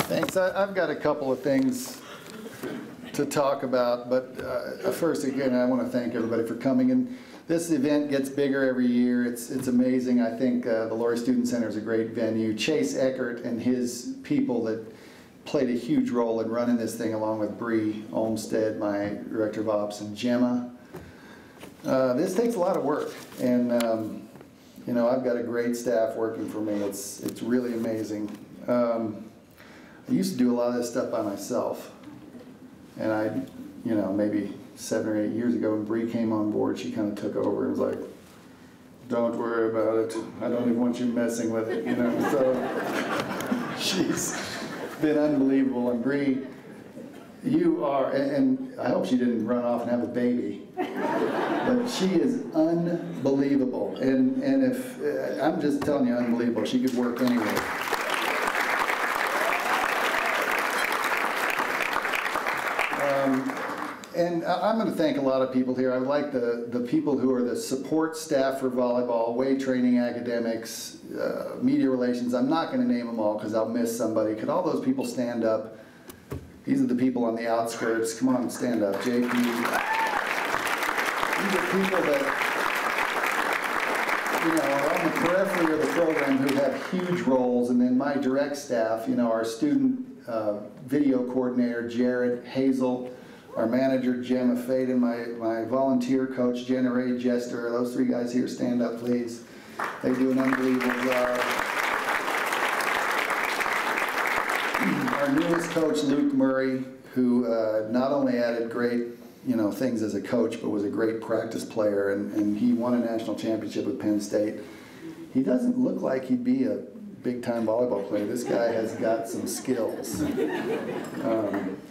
Thanks. I've got a couple of things to talk about, but first, again, I want to thank everybody for coming. And this event gets bigger every year. It's amazing. I think the Laurie Student Center is a great venue. Chase Eckert and his people that played a huge role in running this thing, along with Bree Olmstead, my Director of Ops, and Gemma. This takes a lot of work, and you know, I've got a great staff working for me. It's really amazing. I used to do a lot of this stuff by myself, and you know, maybe 7 or 8 years ago when Bree came on board, she kind of took over and was like, "Don't worry about it. I don't even want you messing with it," you know. So she's been unbelievable, and Bree, you are, and I hope she didn't run off and have a baby, but she is unbelievable, and if, I'm just telling you, unbelievable. She could work anywhere. And I'm going to thank a lot of people here. I would like the people who are the support staff for volleyball, weight training, academics, media relations. I'm not going to name them all because I'll miss somebody. Could all those people stand up? These are the people on the outskirts. Come on, stand up. JP. These are people that, you know, are on the periphery of the program who have huge roles. And then my direct staff, you know, our student video coordinator, Jared Hazel, our manager, Gemma Faden, my volunteer coach, Jenna Ray Jester. Those three guys here, stand up, please. They do an unbelievable job. Our newest coach, Luke Murray, who not only added great, you know, things as a coach, but was a great practice player, and he won a national championship with Penn State. He doesn't look like he'd be a big-time volleyball player. This guy has got some skills.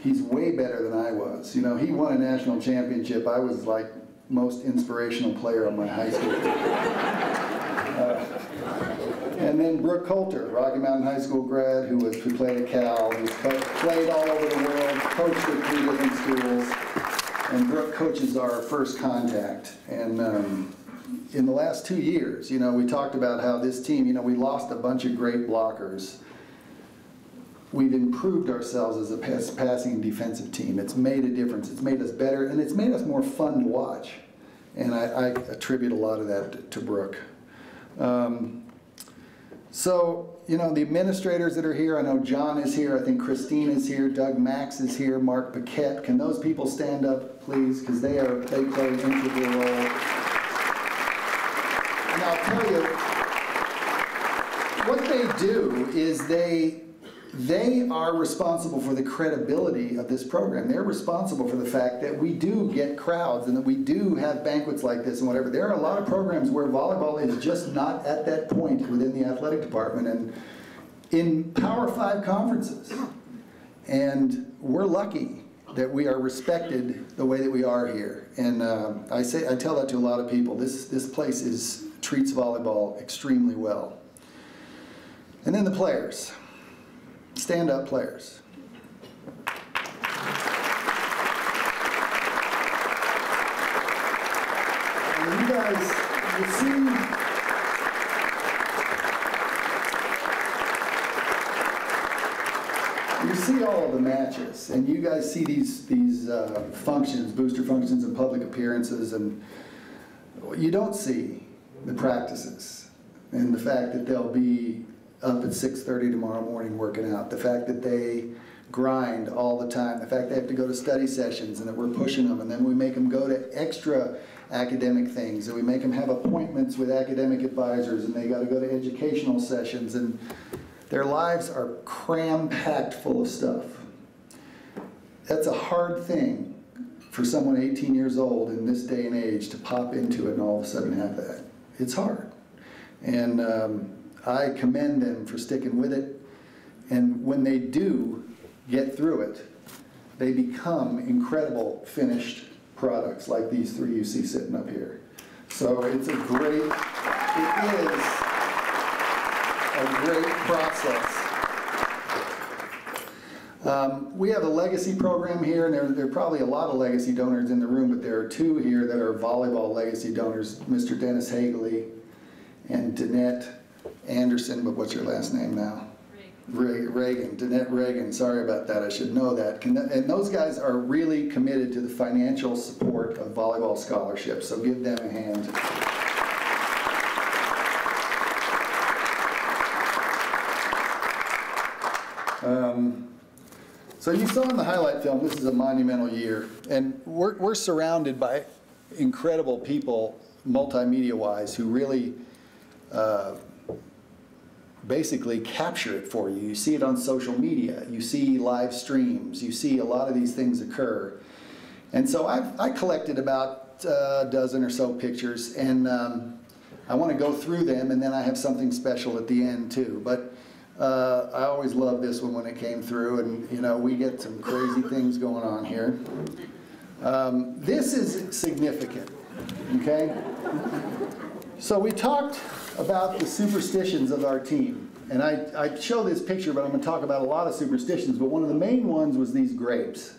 He's way better than I was. You know, he won a national championship. I was like most inspirational player on my high school team. And then Brooke Coulter, Rocky Mountain High School grad, who played at Cal, who's played all over the world, coached at 3 different schools, and Brooke coaches our first contact. And in the last 2 years, you know, we talked about how this team, you know, we lost a bunch of great blockers. We've improved ourselves as a passing and defensive team. It's made a difference. It's made us better, and it's made us more fun to watch. And I attribute a lot of that to Brooke. So, you know, the administrators that are here, I know John is here, I think Christine is here, Doug Max is here, Mark Paquette. Can those people stand up, please? Because they play an integral role. And I'll tell you, what they do is they are responsible for the credibility of this program. They're responsible for the fact that we do get crowds and that we do have banquets like this and whatever. There are a lot of programs where volleyball is just not at that point within the athletic department and in Power 5 conferences. And we're lucky that we are respected the way that we are here. And I tell that to a lot of people. This place treats volleyball extremely well. And then the players. Stand-up players. And you guys, you see all of the matches, and you guys see these functions, booster functions and public appearances, and you don't see the practices and the fact that they'll be up at 6:30 tomorrow morning working out, the fact that they grind all the time, the fact they have to go to study sessions and that we're pushing them, and then we make them go to extra academic things, and we make them have appointments with academic advisors, and they got to go to educational sessions, and their lives are cram-packed full of stuff. That's a hard thing for someone 18 years old in this day and age to pop into it and all of a sudden have that. It's hard. And I commend them for sticking with it, and when they do get through it, they become incredible finished products like these three you see sitting up here. So it is a great process. We have a legacy program here, and there are probably a lot of legacy donors in the room, but there are two here that are volleyball legacy donors, Mr. Dennis Hagley and Danette Anderson, but what's your last name now? Danette Reagan, sorry about that, I should know that. And those guys are really committed to the financial support of volleyball scholarships, so give them a hand. So you saw in the highlight film, this is a monumental year, and we're surrounded by incredible people, multimedia-wise, who really basically capture it for you. You see it on social media, you see live streams, you see a lot of these things occur. And so I collected about a dozen or so pictures, and I want to go through them, and then I have something special at the end too. But I always loved this one when it came through, and you know, we get some crazy things going on here. This is significant, okay? So we talked about the superstitions of our team, and I show this picture, but I'm going to talk about a lot of superstitions, but one of the main ones was these grapes,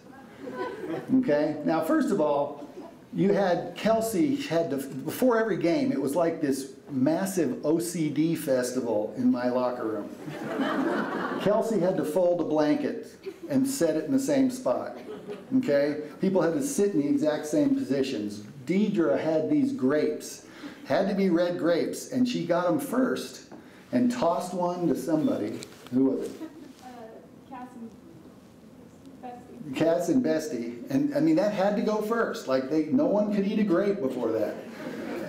okay? Now, first of all, you had Kelsey had to, before every game, it was like this massive OCD festival in my locker room. Kelsey had to fold a blanket and set it in the same spot, okay? People had to sit in the exact same positions. Deidre had these grapes, had to be red grapes, and she got them first and tossed one to somebody. Who was it? Cass and Bestie, and I mean that had to go first. Like no one could eat a grape before that.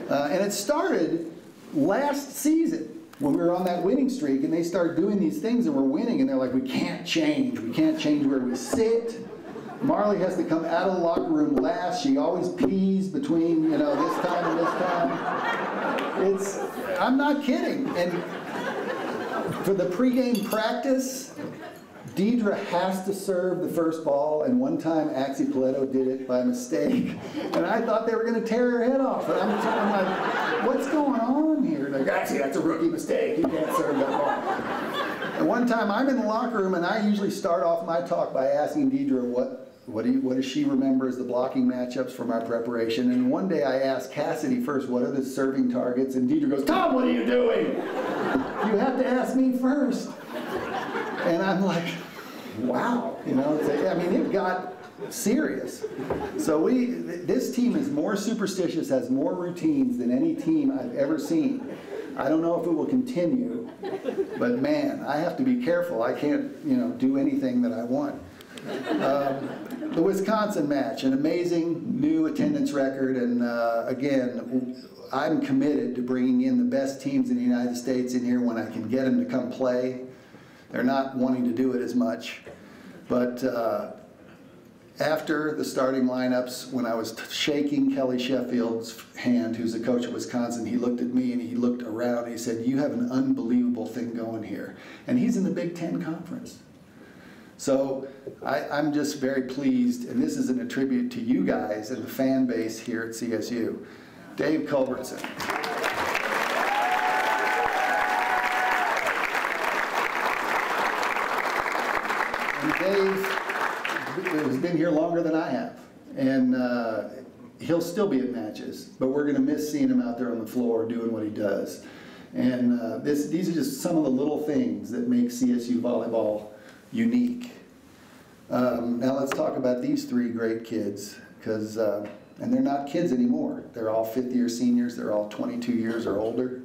And it started last season when we were on that winning streak, and they started doing these things and we're winning, and they're like, we can't change where we sit. Marley has to come out of the locker room last. She always pees between, you know, this time and this time. I'm not kidding. And for the pregame practice, Deidre has to serve the first ball, and one time Axie Paletto did it by mistake, and I thought they were going to tear her head off. And I'm like, what's going on here? Like, Axie, that's a rookie mistake. You can't serve that ball. And one time I'm in the locker room, and I usually start off my talk by asking Deidre what does she remember as the blocking matchups from our preparation. And one day I asked Cassidy first, what are the serving targets? And Deidre goes, Tom, what are you doing? You have to ask me first. And I'm like, wow, you know, I mean, it got serious. So this team is more superstitious, has more routines than any team I've ever seen. I don't know if it will continue, but man, I have to be careful. I can't, you know, do anything that I want. The Wisconsin match, an amazing new attendance record, and again, I'm committed to bringing in the best teams in the United States in here when I can get them to come play. They're not wanting to do it as much, but after the starting lineups, when I was shaking Kelly Sheffield's hand, who's the coach of Wisconsin, he looked at me and he looked around and he said, you have an unbelievable thing going here. And he's in the Big Ten Conference. So I'm just very pleased, and this is a tribute to you guys and the fan base here at CSU. Dave Culbertson. And Dave has been here longer than I have, and he'll still be at matches, but we're going to miss seeing him out there on the floor doing what he does. And these are just some of the little things that make CSU volleyball unique. Now let's talk about these three great kids, because and they're not kids anymore. They're all fifth-year seniors. They're all 22 years or older.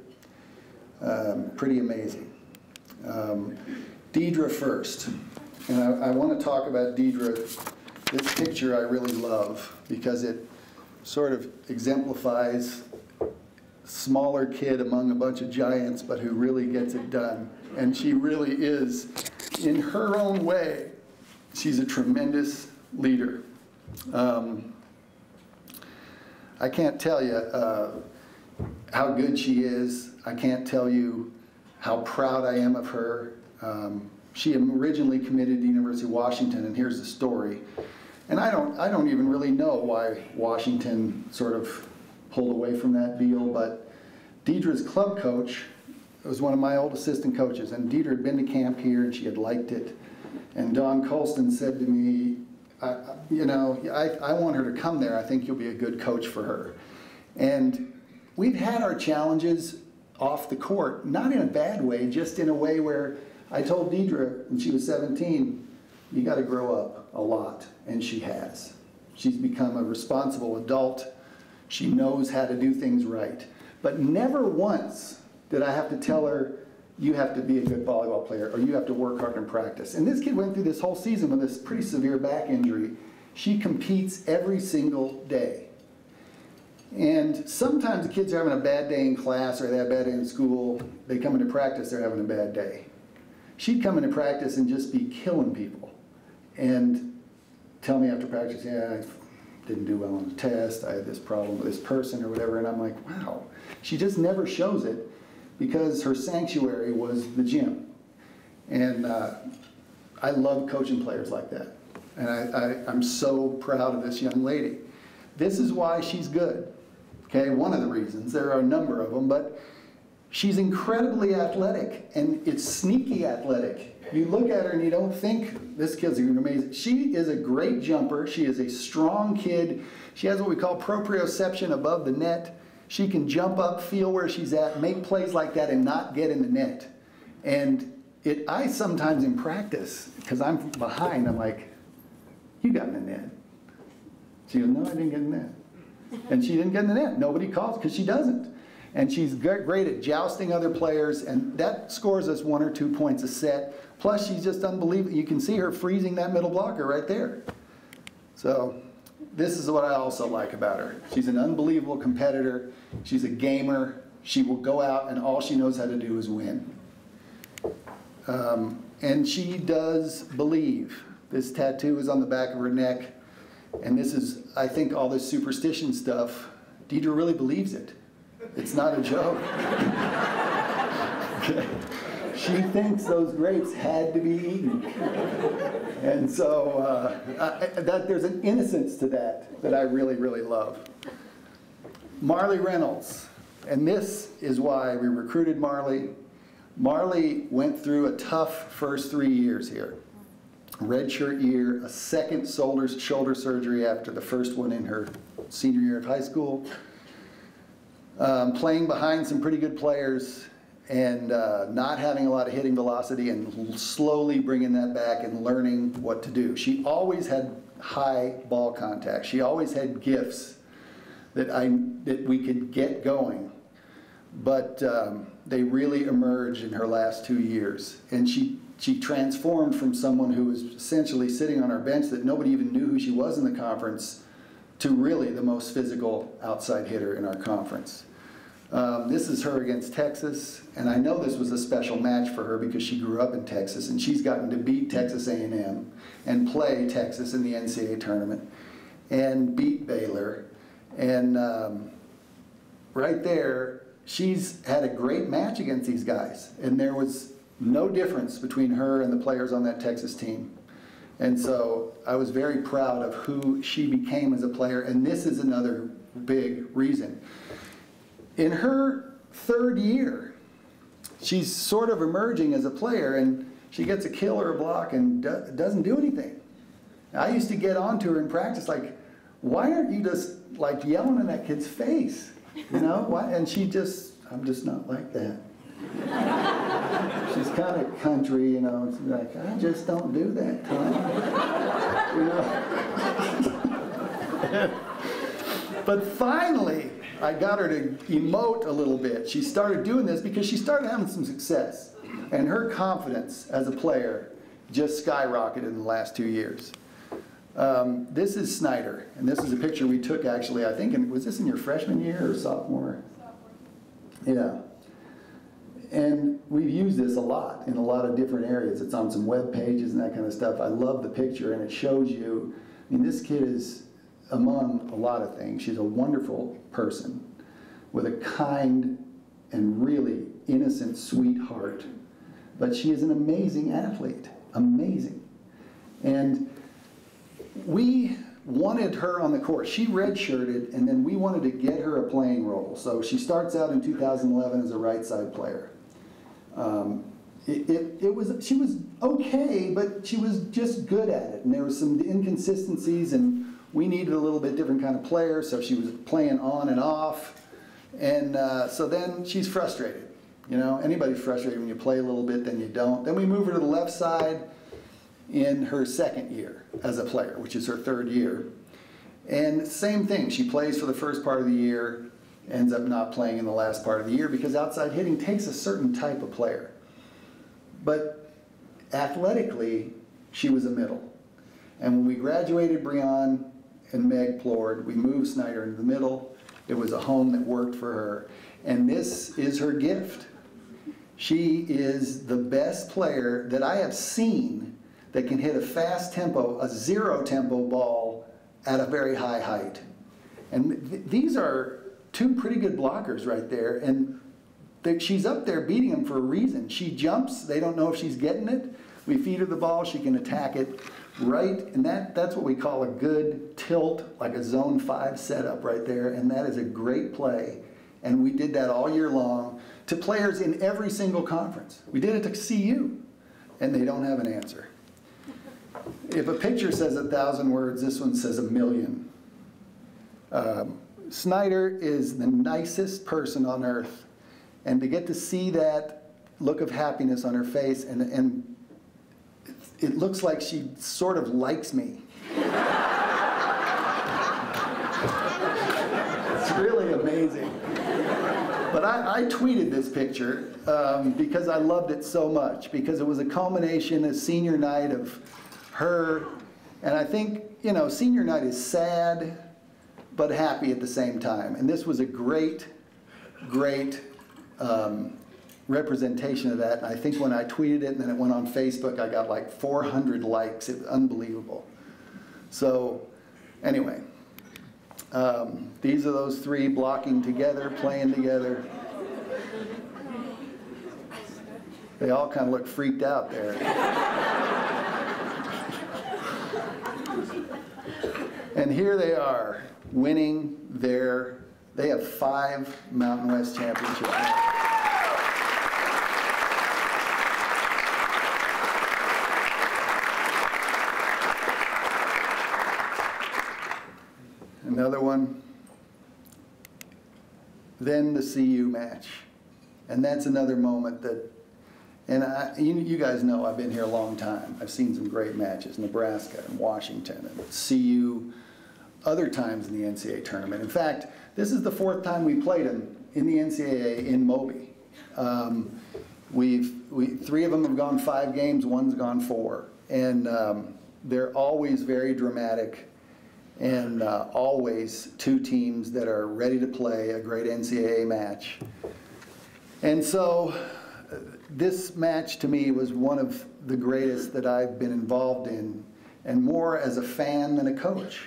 Pretty amazing. Deidre first. And I want to talk about Deidre. This picture I really love because it sort of exemplifies smaller kid among a bunch of giants, but who really gets it done. And she really is, in her own way, she's a tremendous leader. I can't tell you how good she is. I can't tell you how proud I am of her. She originally committed to the University of Washington, and here's the story. And I don't even really know why Washington sort of pulled away from that deal, but Deidre's club coach was one of my old assistant coaches, and Deidre had been to camp here, and she had liked it. And Don Colston said to me, you know, I want her to come there. I think you'll be a good coach for her. And we've had our challenges off the court, not in a bad way, just in a way where I told Deidre when she was 17, you got to grow up a lot, and she has. She's become a responsible adult. She knows how to do things right. But never once did I have to tell her, you have to be a good volleyball player, or you have to work hard in practice. And this kid went through this whole season with this pretty severe back injury. She competes every single day. And sometimes the kids are having a bad day in class, or they have a bad day in school. They come into practice, they're having a bad day. She'd come into practice and just be killing people. And tell me after practice, yeah, I didn't do well on the test, I had this problem with this person or whatever, and I'm like, wow. She just never shows it because her sanctuary was the gym. And I love coaching players like that. And I'm so proud of this young lady. This is why she's good. Okay, one of the reasons. There are a number of them, but she's incredibly athletic, and it's sneaky athletic. You look at her and you don't think, this kid's amazing. She is a great jumper. She is a strong kid. She has what we call proprioception above the net. She can jump up, feel where she's at, make plays like that, and not get in the net. And I sometimes in practice, because I'm behind, I'm like, you got in the net. She goes, no, I didn't get in the net. And she didn't get in the net. Nobody calls because she doesn't. And she's great at jousting other players, and that scores us 1 or 2 points a set. Plus, she's just unbelievable. You can see her freezing that middle blocker right there. So this is what I also like about her. She's an unbelievable competitor. She's a gamer. She will go out, and all she knows how to do is win. And she does believe. This tattoo is on the back of her neck. And this is, I think, all this superstition stuff. Deidre really believes it. It's not a joke. Okay. She thinks those grapes had to be eaten. And so there's an innocence to that I really, really love. Marley Reynolds. And this is why we recruited Marley. Marley went through a tough first 3 years here. Redshirt year, a second shoulder surgery after the first one in her senior year of high school. Playing behind some pretty good players and not having a lot of hitting velocity, and slowly bringing that back and learning what to do. She always had high ball contact. She always had gifts that we could get going. But they really emerged in her last 2 years. And she transformed from someone who was essentially sitting on our bench that nobody even knew who she was in the conference to really the most physical outside hitter in our conference. This is her against Texas, and I know this was a special match for her because she grew up in Texas, and she's gotten to beat Texas A&M and play Texas in the NCAA tournament and beat Baylor. And right there, she's had a great match against these guys, and there was no difference between her and the players on that Texas team. And so I was very proud of who she became as a player, and this is another big reason. In her third year, she's sort of emerging as a player, and she gets a kill or a block and doesn't do anything. I used to get onto her in practice like, why aren't you just like yelling in that kid's face? You know, why? And she just, I'm just not like that. She's kind of country, you know. She's like, I just don't do that, Tom. You know. But finally, I got her to emote a little bit. She started doing this because she started having some success, and her confidence as a player just skyrocketed in the last 2 years. This is Snyder, and this is a picture we took actually, I think, was this in your freshman year or sophomore? Yeah. And we've used this a lot in a lot of different areas. It's on some web pages and that kind of stuff. I love the picture, and it shows you, I mean, this kid is among a lot of things. She's a wonderful person with a kind and really innocent, sweet heart. But she is an amazing athlete, amazing. And we wanted her on the court. She redshirted, and then we wanted to get her a playing role. So she starts out in 2011 as a right side player. She was okay, but she was just good at it. And there were some inconsistencies, and we needed a little bit different kind of player, so she was playing on and off. And so then she's frustrated. You know, anybody's frustrated when you play a little bit, then you don't. Then we move her to the left side in her second year as a player, which is her third year. And same thing, she plays for the first part of the year, ends up not playing in the last part of the year because outside hitting takes a certain type of player. But athletically, she was a middle. And when we graduated Breon and Meg Plord, we moved Snyder into the middle. It was a home that worked for her. And this is her gift. She is the best player that I have seen that can hit a fast tempo, a zero tempo ball at a very high height. And these are two pretty good blockers right there. And she's up there beating them for a reason. She jumps, they don't know if she's getting it. We feed her the ball, she can attack it right. And that's what we call a good tilt, like a zone 5 setup right there. And that is a great play. And we did that all year long to players in every single conference. We did it to CU, and they don't have an answer. If a picture says 1,000 words, this one says 1,000,000. Snyder is the nicest person on earth, and to get to see that look of happiness on her face, and it looks like she sort of likes me. It's really amazing. But I tweeted this picture because I loved it so much, because it was a culmination of senior night of her, and I think, you know, senior night is sad but happy at the same time. And this was a great, great representation of that. And I think when I tweeted it and then it went on Facebook, I got like 400 likes. It was unbelievable. So anyway. These are those three blocking together, playing together. They all kind of look freaked out there. And here they are, winning they have 5 Mountain West championships. Another one. Then the CU match. And that's another moment that, and you guys know I've been here a long time. I've seen some great matches, Nebraska and Washington and CU, other times in the NCAA tournament. In fact, this is the 4th time we played them in the NCAA in Moby. 3 of them have gone 5 games, 1's gone 4. And they're always very dramatic. And always 2 teams that are ready to play a great NCAA match. And so this match to me was one of the greatest that I've been involved in, and more as a fan than a coach.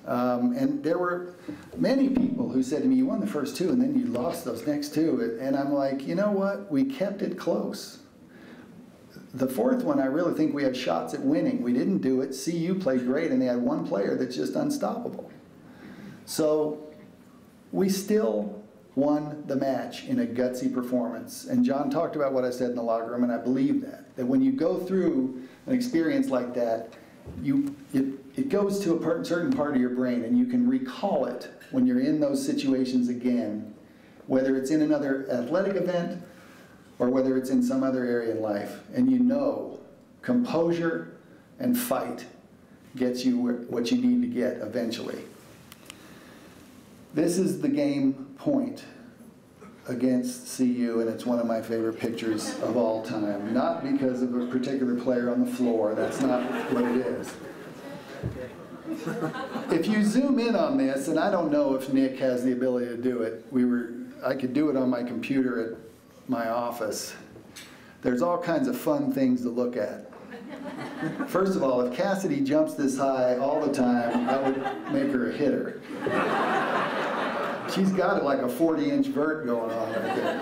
And there were many people who said to me, you won the first 2 and then you lost those next 2. And I'm like, you know what? We kept it close. The 4th one, I really think we had shots at winning. We didn't do it. CU played great, and they had one player that's just unstoppable. So we still won the match in a gutsy performance. And John talked about what I said in the locker room, and I believe that. That when you go through an experience like that, it goes to a certain part of your brain, and you can recall it when you're in those situations again, whether it's in another athletic event, or whether it's in some other area in life, and you know composure and fight gets you what you need to get eventually. This is the game point against CU, and it's one of my favorite pictures of all time. Not because of a particular player on the floor, that's not what it is. If you zoom in on this, and I don't know if Nick has the ability to do it, I could do it on my computer at my office. There's all kinds of fun things to look at. First of all, if Cassidy jumps this high all the time, I would make her a hitter. She's got like a 40-inch vert going on right there.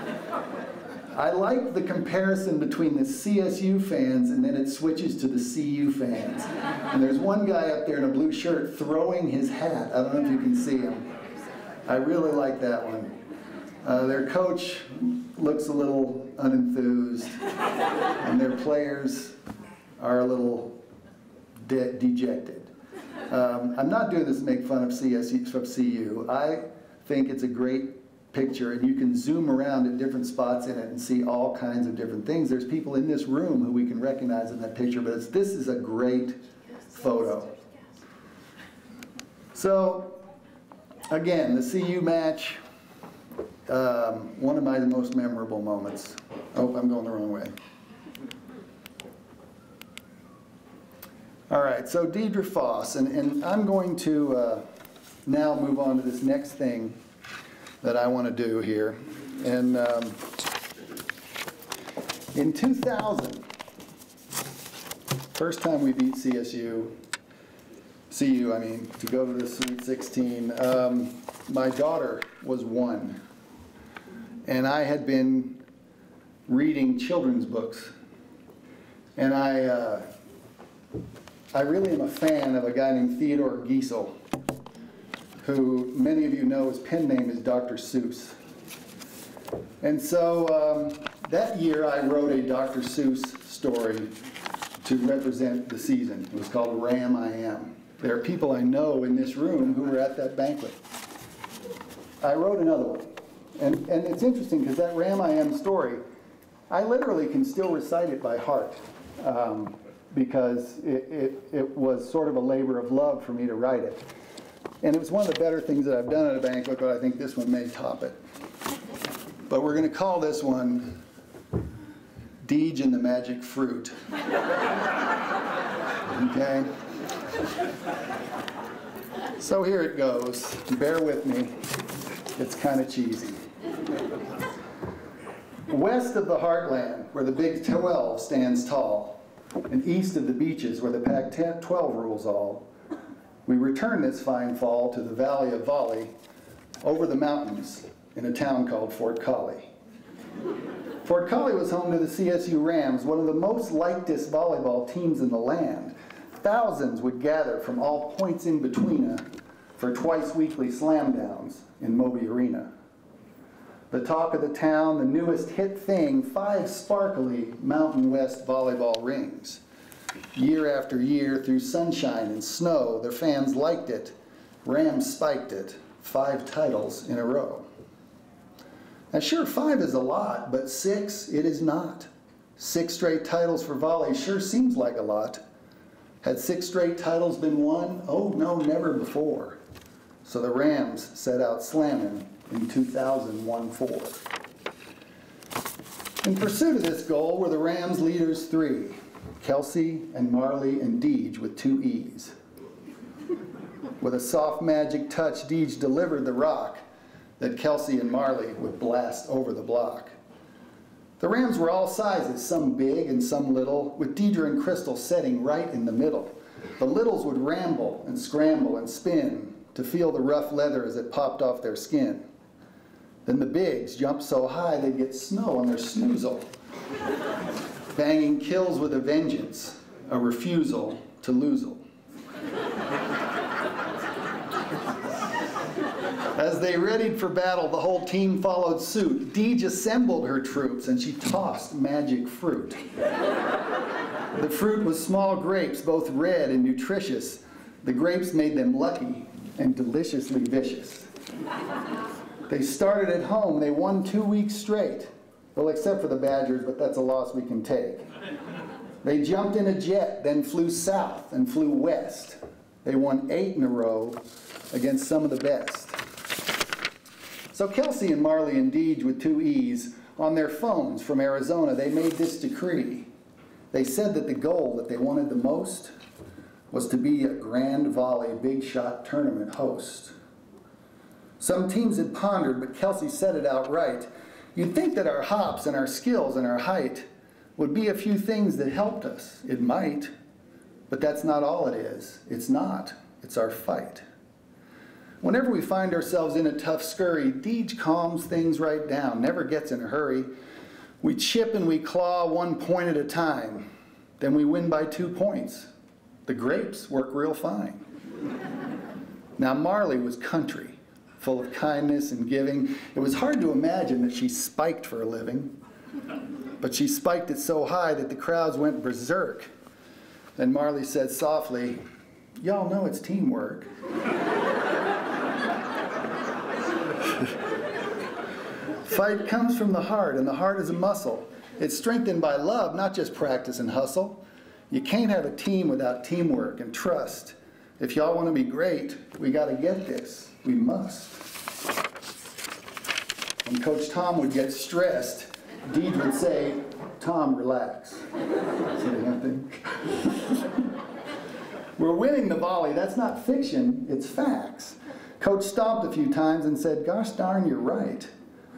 I like the comparison between the CSU fans and then it switches to the CU fans. And there's one guy up there in a blue shirt throwing his hat. I don't know if you can see him. I really like that one. Their coach looks a little unenthused, and their players are a little dejected. I'm not doing this to make fun of CSU, of CU. I think it's a great picture, and you can zoom around at different spots in it and see all kinds of different things. There's people in this room who we can recognize in that picture, but this is a great photo. So, again, the CU match, one of my most memorable moments. Oh, I'm going the wrong way. All right, so Deidre Foss, and I'm going to now move on to this next thing that I want to do here. And in 2000, first time we beat CSU, CU, I mean, to go to the Sweet 16, my daughter was 1. And I had been reading children's books. And I really am a fan of a guy named Theodore Giesel, who many of you know his pen name is Dr. Seuss. And so that year I wrote a Dr. Seuss story to represent the season. It was called Ram I Am. There are people I know in this room who were at that banquet. I wrote another one. And it's interesting because that Ram I Am story, I literally can still recite it by heart because it was sort of a labor of love for me to write it. And it was one of the better things that I've done at a banquet, but I think this one may top it. But we're going to call this one Deej and the Magic Fruit. Okay? So here it goes. Bear with me. It's kind of cheesy. West of the heartland, where the Big 12 stands tall, and east of the beaches, where the Pac-12 rules all, we return this fine fall to the Valley of Volley, over the mountains, in a town called Fort Collie. Fort Collie was home to the CSU Rams, one of the most likedest volleyball teams in the land. Thousands would gather from all points in between for twice-weekly slam downs in Moby Arena. The talk of the town, the newest hit thing, 5 sparkly Mountain West volleyball rings. Year after year, through sunshine and snow, their fans liked it. Rams spiked it, 5 titles in a row. Now sure, 5 is a lot, but 6, it is not. 6 straight titles for volley sure seems like a lot. Had 6 straight titles been won? Oh no, never before. So the Rams set out slamming in 2001-4. In pursuit of this goal were the Rams' leaders 3, Kelsey and Marley and Deej with 2 E's. With a soft magic touch, Deej delivered the rock that Kelsey and Marley would blast over the block. The Rams were all sizes, some big and some little, with Deidre and Crystal setting right in the middle. The littles would ramble and scramble and spin to feel the rough leather as it popped off their skin. Then the bigs jumped so high they'd get snow on their snoozle, banging kills with a vengeance, a refusal to lose'll. As they readied for battle, the whole team followed suit. Deej assembled her troops and she tossed magic fruit. The fruit was small grapes, both red and nutritious. The grapes made them lucky and deliciously vicious. They started at home. They won 2 weeks straight. Well, except for the Badgers, but that's a loss we can take. They jumped in a jet, then flew south and flew west. They won 8 in a row against some of the best. So Kelsey and Marley and Deej with 2 E's, on their phones from Arizona, they made this decree. They said that the goal that they wanted the most was to be a Grand Volley Big Shot Tournament host. Some teams had pondered, but Kelsey said it outright. You'd think that our hops and our skills and our height would be a few things that helped us. It might, but that's not all it is. It's not. It's our fight. Whenever we find ourselves in a tough scurry, Deej calms things right down, never gets in a hurry. We chip and we claw 1 point at a time. Then we win by 2 points. The grapes work real fine. Now Marley was country, full of kindness and giving. It was hard to imagine that she spiked for a living. But she spiked it so high that the crowds went berserk. And Marley said softly, "Y'all know it's teamwork." Fight comes from the heart, and the heart is a muscle. It's strengthened by love, not just practice and hustle. You can't have a team without teamwork and trust. If y'all want to be great, we got to get this. We must. When Coach Tom would get stressed, Deej would say, "Tom, relax." Sort of thing. We're winning the volley. That's not fiction, it's facts. Coach stomped a few times and said, "Gosh darn, you're right.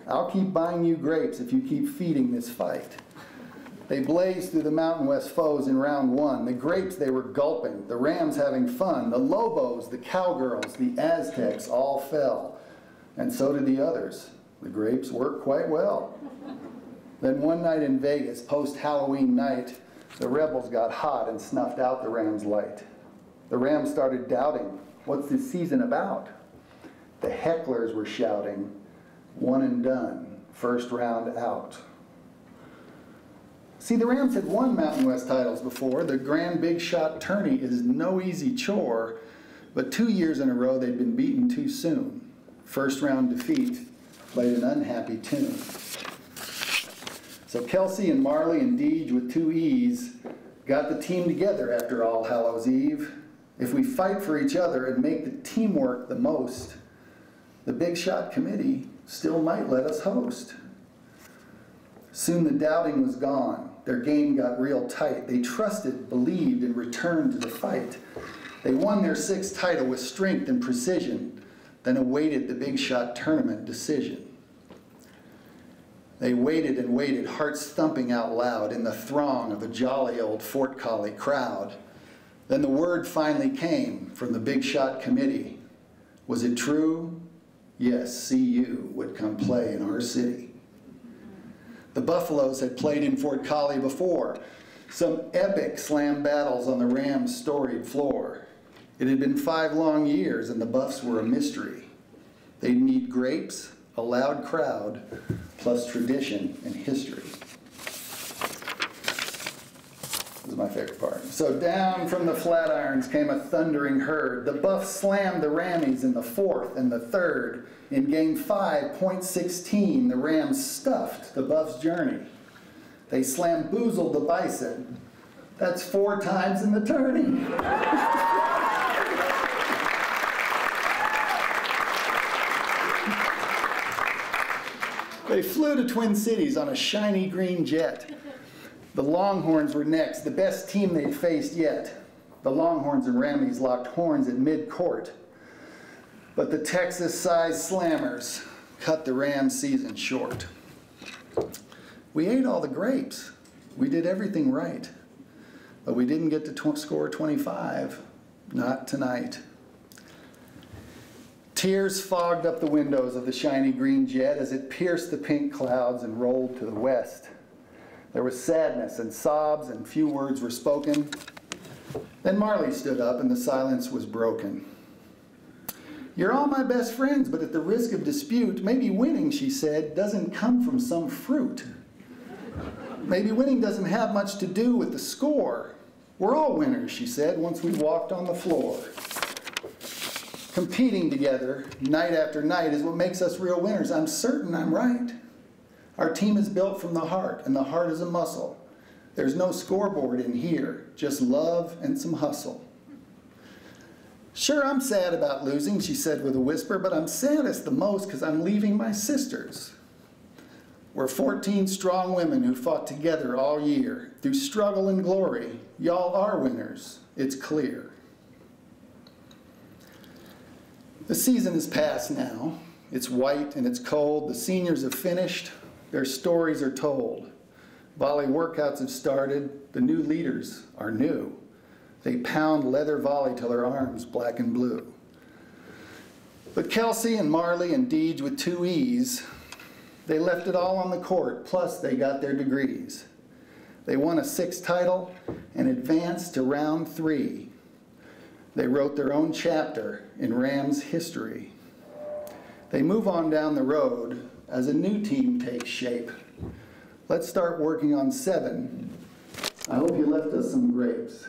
I'll keep buying you grapes if you keep feeding this fight." They blazed through the Mountain West foes in round one. The grapes they were gulping, the Rams having fun, the Lobos, the Cowgirls, the Aztecs all fell. And so did the others. The grapes worked quite well. Then one night in Vegas, post-Halloween night, the rebels got hot and snuffed out the Rams' light. The Rams started doubting, what's this season about? The hecklers were shouting, "One and done, first round out." See, the Rams had won Mountain West titles before. The grand big shot tourney is no easy chore, but 2 years in a row they'd been beaten too soon. First round defeat played an unhappy tune. So Kelsey and Marley and Deej with 2 E's got the team together after All Hallows Eve. If we fight for each other and make the teamwork the most, the Big Shot Committee still might let us host. Soon the doubting was gone. Their game got real tight. They trusted, believed, and returned to the fight. They won their 6th title with strength and precision, then awaited the Big Shot tournament decision. They waited and waited, hearts thumping out loud in the throng of the jolly old Fort Collie crowd. Then the word finally came from the Big Shot Committee. Was it true? Yes, CU would come play in our city. The Buffaloes had played in Fort Collie before, some epic slam battles on the Rams' storied floor. It had been 5 long years and the Buffs were a mystery. They'd need grapes, a loud crowd, plus tradition and history. This is my favorite part. So down from the Flatirons came a thundering herd. The Buffs slammed the Rammies in the 4th and the 3rd. In game 5.16, the Rams stuffed the Buffs' journey. They slamboozled the Bison. That's 4 times in the tourney. They flew to Twin Cities on a shiny green jet. The Longhorns were next, the best team they'd faced yet. The Longhorns and Rammies locked horns at mid-court. But the Texas-sized slammers cut the Rams' season short. We ate all the grapes. We did everything right. But we didn't get to score 25. Not tonight. Tears fogged up the windows of the shiny green jet as it pierced the pink clouds and rolled to the west. There was sadness and sobs and few words were spoken. Then Marley stood up and the silence was broken. "You're all my best friends, but at the risk of dispute, maybe winning," she said, "doesn't come from some fruit. Maybe winning doesn't have much to do with the score. We're all winners," she said, once we walked on the floor. Competing together, night after night, is what makes us real winners. I'm certain I'm right. Our team is built from the heart, and the heart is a muscle. There's no scoreboard in here, just love and some hustle. "Sure, I'm sad about losing," she said with a whisper, "but I'm saddest the most because I'm leaving my sisters. We're 14 strong women who fought together all year. Through struggle and glory, y'all are winners, it's clear." The season is past now. It's white and it's cold. The seniors have finished. Their stories are told. Volley workouts have started. The new leaders are new. They pound leather volley till their arms black and blue. But Kelsey and Marley and Deej with 2 E's, they left it all on the court, plus they got their degrees. They won a 6th title and advanced to round 3. They wrote their own chapter in Rams history. They move on down the road as a new team takes shape. Let's start working on 7. I hope you left us some grapes.